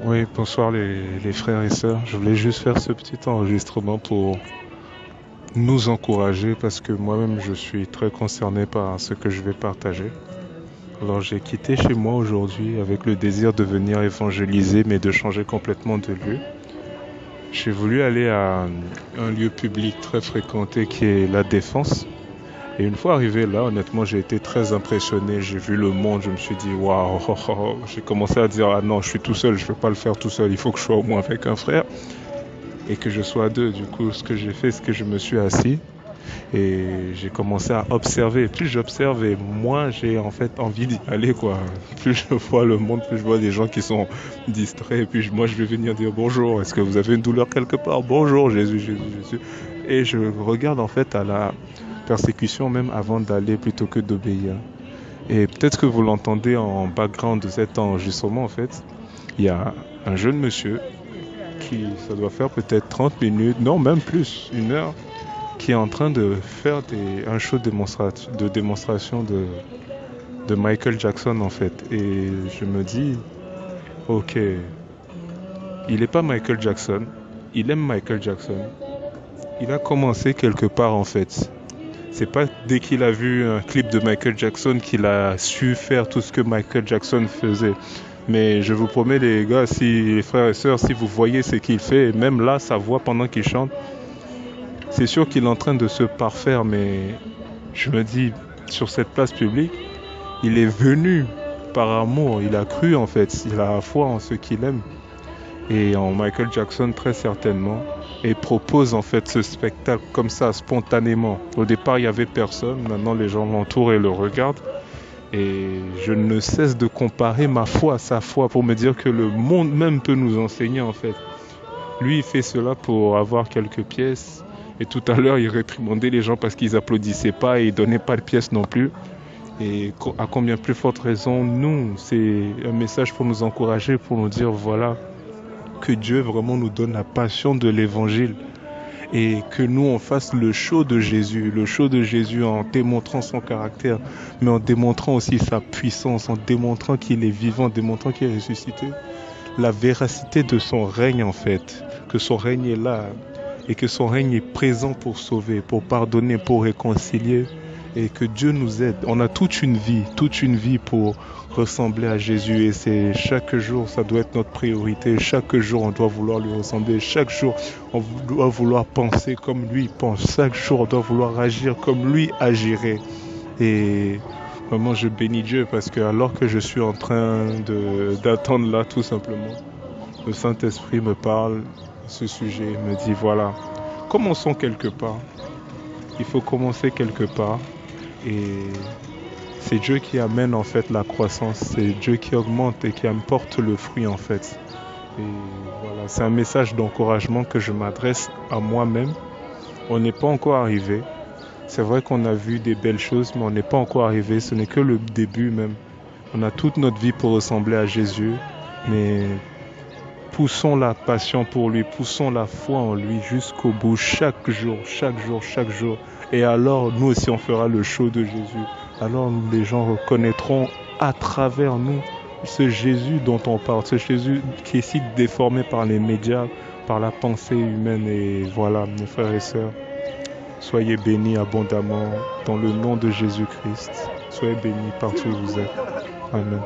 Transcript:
Oui, bonsoir les frères et sœurs. Je voulais juste faire ce petit enregistrement pour nous encourager parce que moi-même je suis très concerné par ce que je vais partager. Alors j'ai quitté chez moi aujourd'hui avec le désir de venir évangéliser mais de changer complètement de lieu. J'ai voulu aller à un lieu public très fréquenté qui est la Défense. Et une fois arrivé là, honnêtement, j'ai été très impressionné. J'ai vu le monde, je me suis dit, waouh, oh, oh, oh. J'ai commencé à dire, ah non, je suis tout seul, je ne peux pas le faire tout seul, il faut que je sois au moins avec un frère et que je sois à deux. Du coup, ce que j'ai fait, c'est que je me suis assis et j'ai commencé à observer. Plus j'observe et moins j'ai en fait envie d'y aller, quoi. Plus je vois le monde, plus je vois des gens qui sont distraits et puis moi je vais venir dire bonjour, est-ce que vous avez une douleur quelque part? Bonjour Jésus, Jésus, Jésus. Et je regarde en fait à la persécution même avant d'aller plutôt que d'obéir. Et peut-être que vous l'entendez en background de cet enregistrement en fait. Il y a un jeune monsieur qui, ça doit faire peut-être 30 minutes, non même plus, une heure, qui est en train de faire un show de démonstration de Michael Jackson en fait. Et je me dis, ok, il n'est pas Michael Jackson, il aime Michael Jackson. Il a commencé quelque part en fait. C'est pas dès qu'il a vu un clip de Michael Jackson qu'il a su faire tout ce que Michael Jackson faisait. Mais je vous promets les gars, si les frères et sœurs, si vous voyez ce qu'il fait, et même là, sa voix pendant qu'il chante, c'est sûr qu'il est en train de se parfaire, mais je me dis, sur cette place publique, il est venu par amour, il a cru en fait, il a la foi en ce qu'il aime, et en Michael Jackson très certainement, et propose en fait ce spectacle comme ça, spontanément. Au départ, il n'y avait personne, maintenant les gens l'entourent et le regardent, et je ne cesse de comparer ma foi à sa foi pour me dire que le monde même peut nous enseigner en fait. Lui, il fait cela pour avoir quelques pièces. Et tout à l'heure, il réprimandait les gens parce qu'ils applaudissaient pas et ils donnaient pas de pièces non plus. Et à combien plus forte raison, nous, c'est un message pour nous encourager, pour nous dire, voilà, que Dieu vraiment nous donne la passion de l'évangile. Et que nous, on fasse le show de Jésus en démontrant son caractère, mais en démontrant aussi sa puissance, en démontrant qu'il est vivant, en démontrant qu'il est ressuscité. La véracité de son règne en fait, que son règne est là et que son règne est présent pour sauver, pour pardonner, pour réconcilier et que Dieu nous aide. On a toute une vie pour ressembler à Jésus et c'est chaque jour, ça doit être notre priorité. Chaque jour, on doit vouloir lui ressembler. Chaque jour, on doit vouloir penser comme lui pense. Chaque jour, on doit vouloir agir comme lui agirait. Et vraiment, je bénis Dieu parce que alors que je suis en train d'attendre là, tout simplement, le Saint-Esprit me parle de ce sujet, me dit voilà, commençons quelque part. Il faut commencer quelque part et c'est Dieu qui amène en fait la croissance, c'est Dieu qui augmente et qui apporte le fruit en fait. Et voilà, c'est un message d'encouragement que je m'adresse à moi-même. On n'est pas encore arrivé. C'est vrai qu'on a vu des belles choses, mais on n'est pas encore arrivé. Ce n'est que le début même. On a toute notre vie pour ressembler à Jésus, mais poussons la passion pour lui, poussons la foi en lui jusqu'au bout, chaque jour, chaque jour, chaque jour. Et alors, nous aussi, on fera le show de Jésus. Alors, les gens reconnaîtront à travers nous ce Jésus dont on parle, ce Jésus qui est si déformé par les médias, par la pensée humaine. Et voilà, mes frères et sœurs. Soyez bénis abondamment dans le nom de Jésus-Christ. Soyez bénis partout où vous êtes. Amen.